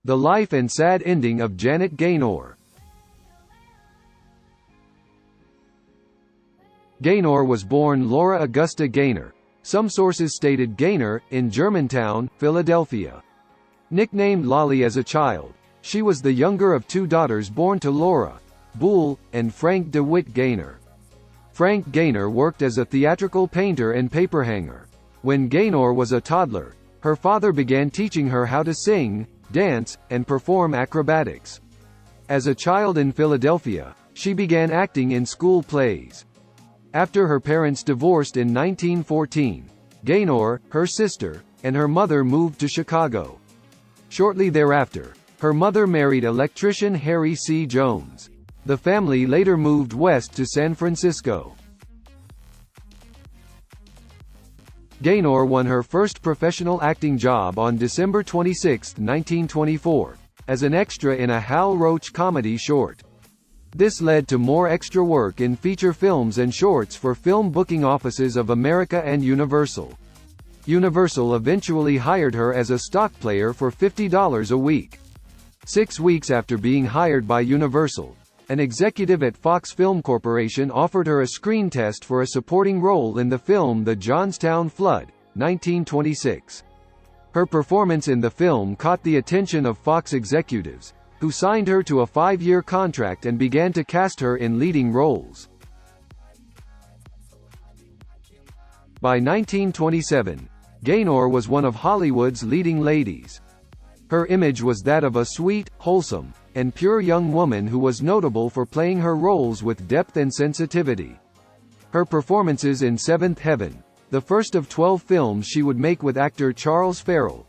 The life and sad ending of Janet Gaynor. Gaynor was born Laura Augusta Gaynor. Some sources stated Gaynor, in Germantown, Philadelphia. Nicknamed Lolly as a child, she was the younger of two daughters born to Laura, Boole, and Frank DeWitt Gaynor. Frank Gaynor worked as a theatrical painter and paperhanger. When Gaynor was a toddler, her father began teaching her how to sing, dance, and perform acrobatics. As a child in Philadelphia, she began acting in school plays. After her parents divorced in 1914, Gaynor, her sister, and her mother moved to Chicago. Shortly thereafter, her mother married electrician Harry C. Jones. The family later moved west to San Francisco. Gaynor won her first professional acting job on December 26, 1924, as an extra in a Hal Roach comedy short. This led to more extra work in feature films and shorts for film booking offices of America and Universal. Universal eventually hired her as a stock player for $50 a week. 6 weeks after being hired by Universal, an executive at Fox Film Corporation offered her a screen test for a supporting role in the film The Johnstown Flood, 1926. Her performance in the film caught the attention of Fox executives, who signed her to a 5-year contract and began to cast her in leading roles. By 1927, Gaynor was one of Hollywood's leading ladies. Her image was that of a sweet, wholesome, and pure young woman who was notable for playing her roles with depth and sensitivity. Her performances in Seventh Heaven, the first of 12 films she would make with actor Charles Farrell,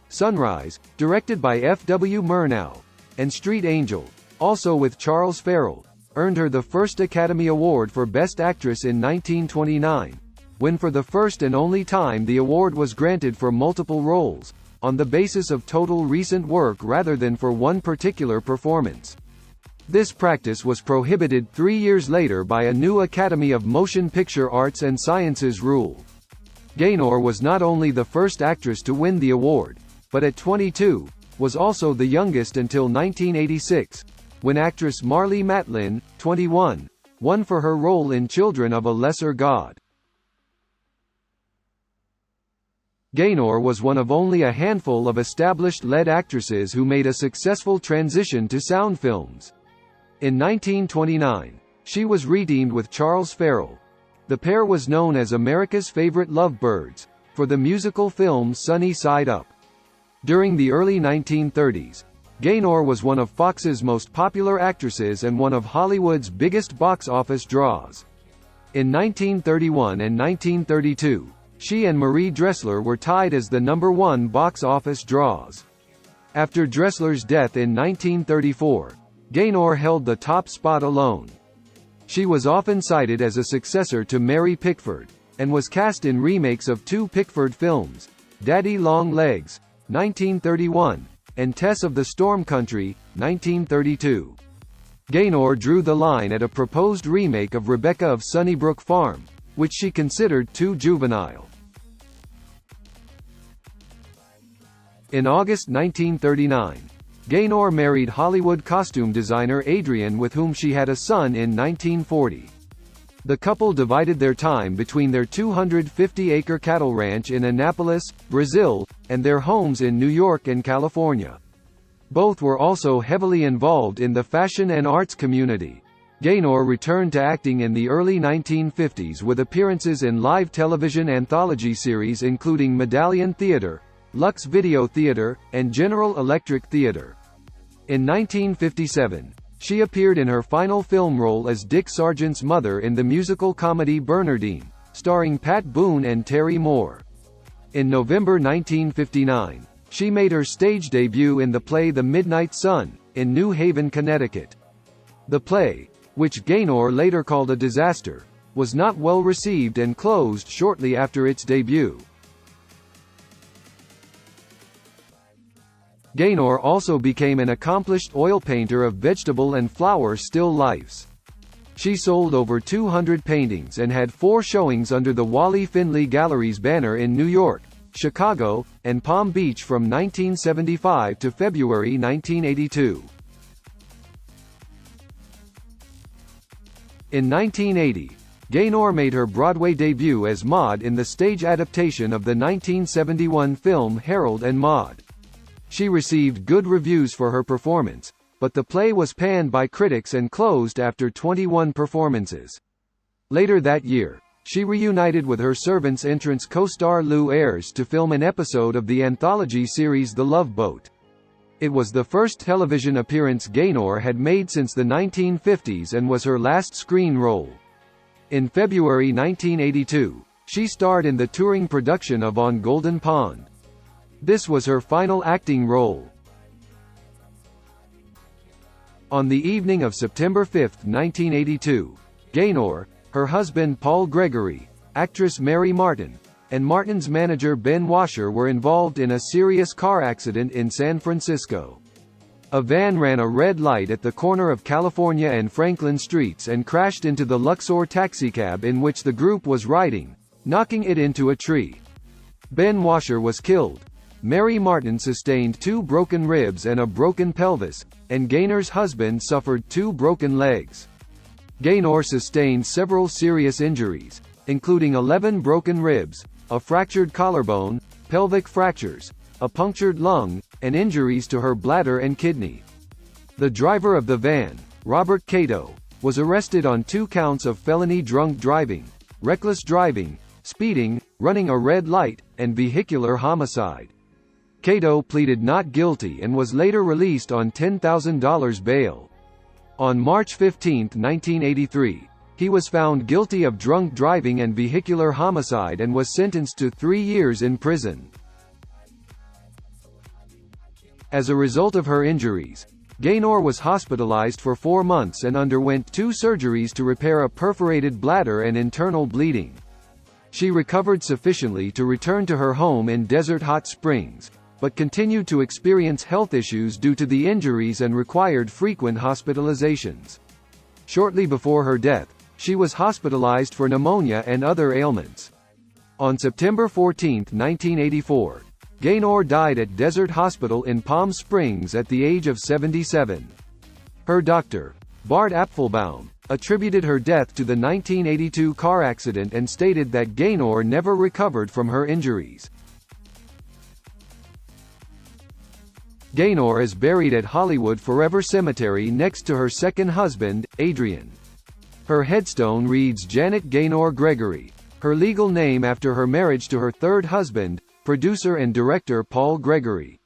Sunrise, directed by F. W. Murnau, and Street Angel, also with Charles Farrell, earned her the first Academy Award for Best Actress in 1929, when for the first and only time the award was granted for multiple roles, on the basis of total recent work rather than for one particular performance. This practice was prohibited 3 years later by a new Academy of Motion Picture Arts and Sciences rule. Gaynor was not only the first actress to win the award, but at 22, was also the youngest until 1986, when actress Marlee Matlin, 21, won for her role in Children of a Lesser God. Gaynor was one of only a handful of established lead actresses who made a successful transition to sound films. In 1929, she was reteamed with Charles Farrell. The pair was known as America's Favorite Lovebirds, for the musical film Sunny Side Up. During the early 1930s, Gaynor was one of Fox's most popular actresses and one of Hollywood's biggest box office draws. In 1931 and 1932, she and Marie Dressler were tied as the #1 box office draws. After Dressler's death in 1934, Gaynor held the top spot alone. She was often cited as a successor to Mary Pickford, and was cast in remakes of 2 Pickford films, Daddy Long Legs, 1931, and Tess of the Storm Country, 1932. Gaynor drew the line at a proposed remake of Rebecca of Sunnybrook Farm, which she considered too juvenile. In August 1939, Gaynor married Hollywood costume designer Adrian, with whom she had a son in 1940. The couple divided their time between their 250-acre cattle ranch in Annapolis, Brazil, and their homes in New York and California. Both were also heavily involved in the fashion and arts community. Gaynor returned to acting in the early 1950s with appearances in live television anthology series including Medallion Theater, Lux Video Theater, and General Electric Theater. In 1957, she appeared in her final film role as Dick Sargent's mother in the musical comedy Bernardine, starring Pat Boone and Terry Moore. In November 1959, she made her stage debut in the play The Midnight Sun, in New Haven, Connecticut. The play, which Gaynor later called a disaster, was not well received and closed shortly after its debut. Gaynor also became an accomplished oil painter of vegetable and flower still lifes. She sold over 200 paintings and had 4 showings under the Wally Findlay Gallery's banner in New York, Chicago, and Palm Beach from 1975 to February 1982. In 1980, Gaynor made her Broadway debut as Maude in the stage adaptation of the 1971 film Harold and Maude. She received good reviews for her performance, but the play was panned by critics and closed after 21 performances. Later that year, she reunited with her Servants' Entrance co-star Lou Ayres to film an episode of the anthology series The Love Boat. It was the first television appearance Gaynor had made since the 1950s and was her last screen role. In February 1982, she starred in the touring production of On Golden Pond. This was her final acting role. On the evening of September 5, 1982, Gaynor, her husband Paul Gregory, actress Mary Martin, and Martin's manager Ben Washer were involved in a serious car accident in San Francisco. A van ran a red light at the corner of California and Franklin Streets and crashed into the Luxor taxicab in which the group was riding, knocking it into a tree. Ben Washer was killed. Mary Martin sustained 2 broken ribs and a broken pelvis, and Gaynor's husband suffered 2 broken legs. Gaynor sustained several serious injuries, including 11 broken ribs, a fractured collarbone, pelvic fractures, a punctured lung, and injuries to her bladder and kidney. The driver of the van, Robert Cato, was arrested on 2 counts of felony drunk driving, reckless driving, speeding, running a red light, and vehicular homicide. Cato pleaded not guilty and was later released on $10,000 bail. On March 15, 1983, he was found guilty of drunk driving and vehicular homicide and was sentenced to 3 years in prison. As a result of her injuries, Gaynor was hospitalized for 4 months and underwent 2 surgeries to repair a perforated bladder and internal bleeding. She recovered sufficiently to return to her home in Desert Hot Springs, but continued to experience health issues due to the injuries and required frequent hospitalizations. Shortly before her death, she was hospitalized for pneumonia and other ailments. On September 14, 1984, Gaynor died at Desert Hospital in Palm Springs at the age of 77. Her doctor, Bart Apfelbaum, attributed her death to the 1982 car accident and stated that Gaynor never recovered from her injuries. Gaynor is buried at Hollywood Forever Cemetery next to her second husband, Adrian. Her headstone reads Janet Gaynor Gregory, her legal name after her marriage to her third husband, producer and director Paul Gregory.